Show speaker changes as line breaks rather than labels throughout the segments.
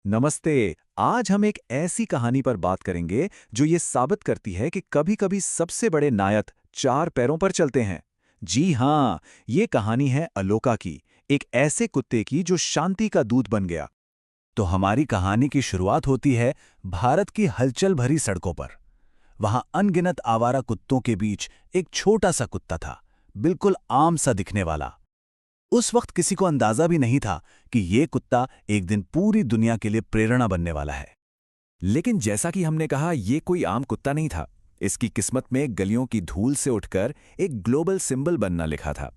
नमस्ते। आज हम एक ऐसी कहानी पर बात करेंगे जो ये साबित करती है कि कभी-कभी सबसे बड़े नायक चार पैरों पर चलते हैं। जी हाँ, ये कहानी है अलोका की, एक ऐसे कुत्ते की जो शांति का दूत बन गया। तो हमारी कहानी की शुरुआत होती है भारत की हलचल भरी सड़कों पर। वहां अनगिनत आवारा कुत्तों के बीच एक छोटा सा कुत्ता था, बिल्कुल आम सा दिखने वाला। उस वक्त किसी को अंदाजा भी नहीं था कि ये कुत्ता एक दिन पूरी दुनिया के लिए प्रेरणा बनने वाला है। लेकिन जैसा कि हमने कहा, ये कोई आम कुत्ता नहीं था। इसकी किस्मत में गलियों की धूल से उठकर एक ग्लोबल सिंबल बनना लिखा था।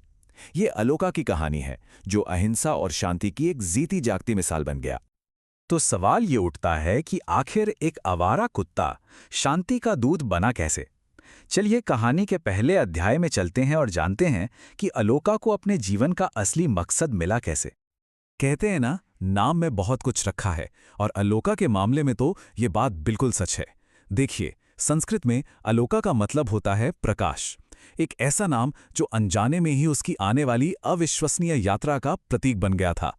ये अलोका की कहानी है, जो अहिंसा और शांति की एक जीती जागती मिसाल बन गया। तो सवाल ये उठता है कि आखिर एक आवारा कुत्ता शांति का दूत बना कैसे? चलिए कहानी के पहले अध्याय में चलते हैं और जानते हैं कि अलोका को अपने जीवन का असली मकसद मिला कैसे। कहते हैं ना, नाम में बहुत कुछ रखा है, और अलोका के मामले में तो ये बात बिल्कुल सच है। देखिए, संस्कृत में अलोका का मतलब होता है प्रकाश। एक ऐसा नाम जो अनजाने में ही उसकी आने वाली अविश्वसनीय यात्रा का प्रतीक बन गया था।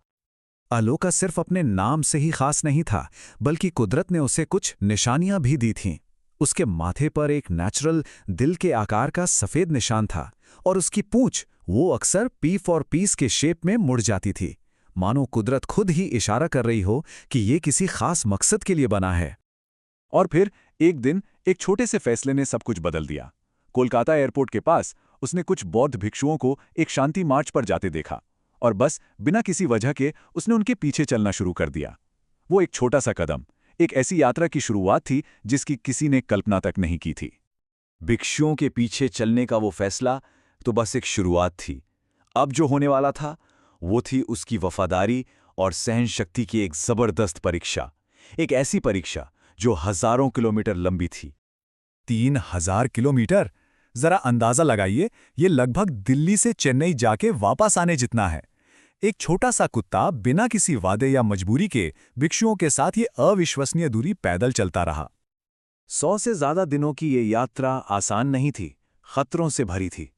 अलोका सिर्फ अपने नाम से ही खास नहीं था, बल्कि कुदरत ने उसे कुछ निशानियां भी दी थीं। उसके माथे पर एक नेचुरल दिल के आकार का सफेद निशान था, और उसकी पूंछ वो अक्सर पी फॉर पीस के शेप में मुड़ जाती थी, मानो कुदरत खुद ही इशारा कर रही हो कि ये किसी खास मकसद के लिए बना है। और फिर एक दिन एक छोटे से फैसले ने सब कुछ बदल दिया। कोलकाता एयरपोर्ट के पास उसने कुछ बौद्ध भिक्षुओं को एक शांति मार्च पर जाते देखा, और बस बिना किसी वजह के उसने उनके पीछे चलना शुरू कर दिया। वो एक छोटा सा कदम, एक ऐसी यात्रा की शुरुआत थी जिसकी किसी ने कल्पना तक नहीं की थी। भिक्षुओं के पीछे चलने का वो फैसला तो बस एक शुरुआत थी। अब जो होने वाला था वो थी उसकी वफादारी और सहन शक्ति की एक जबरदस्त परीक्षा। एक ऐसी परीक्षा जो हजारों किलोमीटर लंबी थी। 3000 किलोमीटर? जरा अंदाजा लगाइए, ये लगभग दिल्ली से चेन्नई जाके वापस आने जितना है। एक छोटा सा कुत्ता बिना किसी वादे या मजबूरी के भिक्षुओं के साथ ये अविश्वसनीय दूरी पैदल चलता रहा। 100 से ज्यादा दिनों की ये यात्रा आसान नहीं थी, खतरों से भरी थी।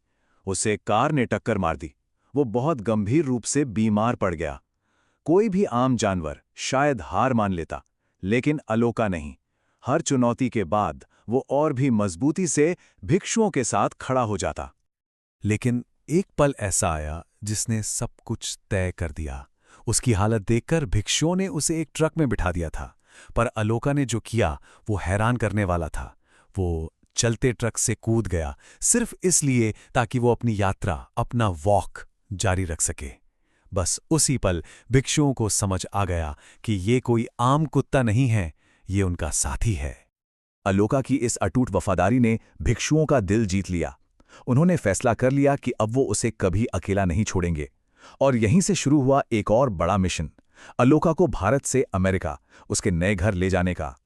उसे कार ने टक्कर मार दी। वो बहुत गंभीर रूप से बीमार पड़ गया। कोई भी आम जानवर शायद हार मान लेता, लेकिन अलोका नहीं। हर चुनौती के बाद वो और भी मजबूती से भिक्षुओं के साथ खड़ा हो जाता। लेकिन एक पल ऐसा आया जिसने सब कुछ तय कर दिया। उसकी हालत देखकर भिक्षुओं ने उसे एक ट्रक में बिठा दिया था, पर अलोका ने जो किया वो हैरान करने वाला था। वो चलते ट्रक से कूद गया, सिर्फ इसलिए ताकि वो अपनी यात्रा, अपना वॉक जारी रख सके। बस उसी पल भिक्षुओं को समझ आ गया कि ये कोई आम कुत्ता नहीं है, ये उनका साथी है। अलोका की इस अटूट वफादारी ने भिक्षुओं का दिल जीत लिया। उन्होंने फैसला कर लिया कि अब वो उसे कभी अकेला नहीं छोड़ेंगे। और यहीं से शुरू हुआ एक और बड़ा मिशन, अलोका को भारत से अमेरिका, उसके नए घर ले जाने का।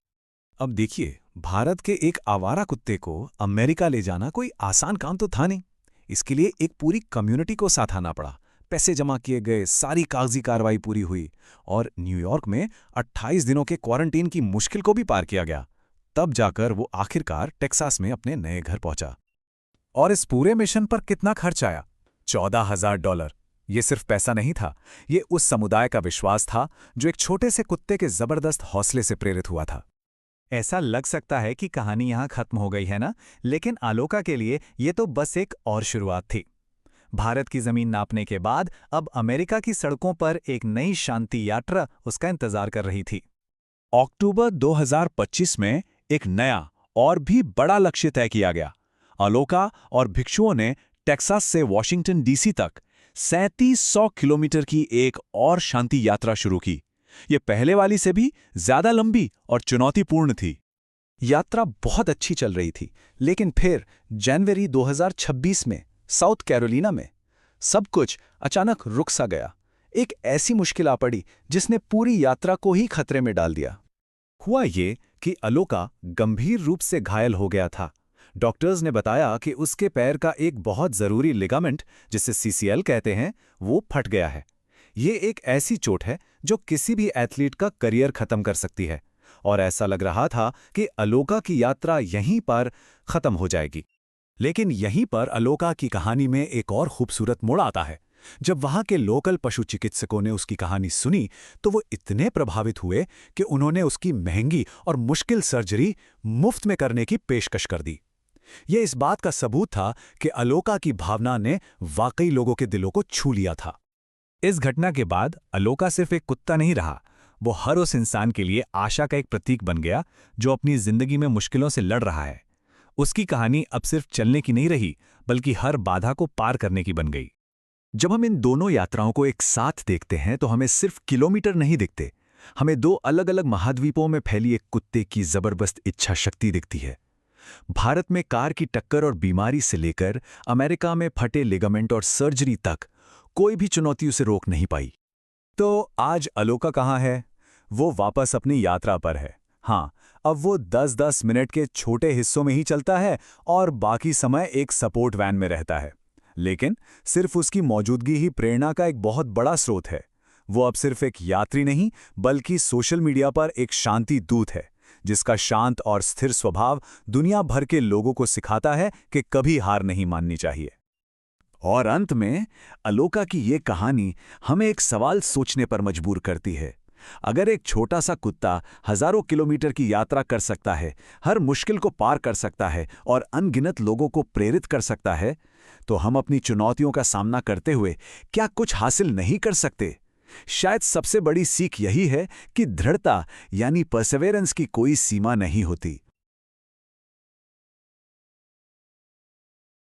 अब देखिए, भारत के एक आवारा कुत्ते को अमेरिका ले जाना कोई आसान काम तो था नहीं। इसके लिए एक पूरी कम्युनिटी को साथ आना पड़ा। पैसे जमा किए गए, सारी कागजी कार्रवाई पूरी हुई, और न्यूयॉर्क में 28 दिनों के क्वारंटीन की मुश्किल को भी पार किया गया। तब जाकर वो आखिरकार टेक्सास में अपने नए घर पहुंचा। और इस पूरे मिशन पर कितना खर्च आया? $14,000। ये सिर्फ पैसा नहीं था, ये उस समुदाय का विश्वास था जो एक छोटे से कुत्ते के जबरदस्त हौसले से प्रेरित हुआ था। ऐसा लग सकता है कि कहानी यहाँ खत्म हो गई है ना, लेकिन अलोका के लिए ये तो बस एक और शुरुआत थी। भारत की जमीन नापने के बाद अब अमेरिका की सड़कों पर एक नई शांति यात्रा उसका इंतजार कर रही थी। अक्टूबर 2025 में एक नया और भी बड़ा लक्ष्य तय किया गया। अलोका और भिक्षुओं ने टेक्सास से वॉशिंगटन डीसी तक 3700 किलोमीटर की एक और शांति यात्रा शुरू की। ये पहले वाली से भी ज्यादा लंबी और चुनौतीपूर्ण थी। यात्रा बहुत अच्छी चल रही थी, लेकिन फिर जनवरी 2026 में साउथ कैरोलिना में सब कुछ अचानक रुक सा गया। एक ऐसी मुश्किल आ पड़ी जिसने पूरी यात्रा को ही खतरे में डाल दिया। हुआ ये कि अलोका गंभीर रूप से घायल हो गया था। डॉक्टर्स ने बताया कि उसके पैर का एक बहुत जरूरी लिगामेंट, जिसे सीसीएल कहते हैं, वो फट गया है। ये एक ऐसी चोट है जो किसी भी एथलीट का करियर खत्म कर सकती है, और ऐसा लग रहा था कि अलोका की यात्रा यहीं पर खत्म हो जाएगी। लेकिन यहीं पर अलोका की कहानी में एक और खूबसूरत मोड़ आता है। जब वहां के लोकल पशु चिकित्सकों ने उसकी कहानी सुनी तो वो इतने प्रभावित हुए कि उन्होंने उसकी महंगी और मुश्किल सर्जरी मुफ्त में करने की पेशकश कर दी। यह इस बात का सबूत था कि अलोका की भावना ने वाकई लोगों के दिलों को छू लिया था। इस घटना के बाद अलोका सिर्फ एक कुत्ता नहीं रहा, वो हर उस इंसान के लिए आशा का एक प्रतीक बन गया जो अपनी जिंदगी में मुश्किलों से लड़ रहा है। उसकी कहानी अब सिर्फ चलने की नहीं रही, बल्कि हर बाधा को पार करने की बन गई। जब हम इन दोनों यात्राओं को एक साथ देखते हैं तो हमें सिर्फ किलोमीटर नहीं दिखते, हमें दो अलग अलग महाद्वीपों में फैली एक कुत्ते की जबरदस्त इच्छा शक्ति दिखती है। भारत में कार की टक्कर और बीमारी से लेकर अमेरिका में फटे लिगामेंट और सर्जरी तक कोई भी चुनौती उसे रोक नहीं पाई। तो आज अलोका कहाँ है? वो वापस अपनी यात्रा पर है। हाँ, अब वो 10-10 मिनट के छोटे हिस्सों में ही चलता है और बाकी समय एक सपोर्ट वैन में रहता है। लेकिन सिर्फ उसकी मौजूदगी ही प्रेरणा का एक बहुत बड़ा स्रोत है। वो अब सिर्फ एक यात्री नहीं, बल्कि सोशल मीडिया पर एक शांति दूत है, जिसका शांत और स्थिर स्वभाव दुनिया भर के लोगों को सिखाता है कि कभी हार नहीं माननी चाहिए। और अंत में अलोका की ये कहानी हमें एक सवाल सोचने पर मजबूर करती है। अगर एक छोटा सा कुत्ता हजारों किलोमीटर की यात्रा कर सकता है, हर मुश्किल को पार कर सकता है और अनगिनत लोगों को प्रेरित कर सकता है, तो हम अपनी चुनौतियों का सामना करते हुए क्या कुछ हासिल नहीं कर सकते? शायद सबसे बड़ी सीख यही है कि दृढ़ता यानी परसेवेरेंस की कोई सीमा नहीं होती।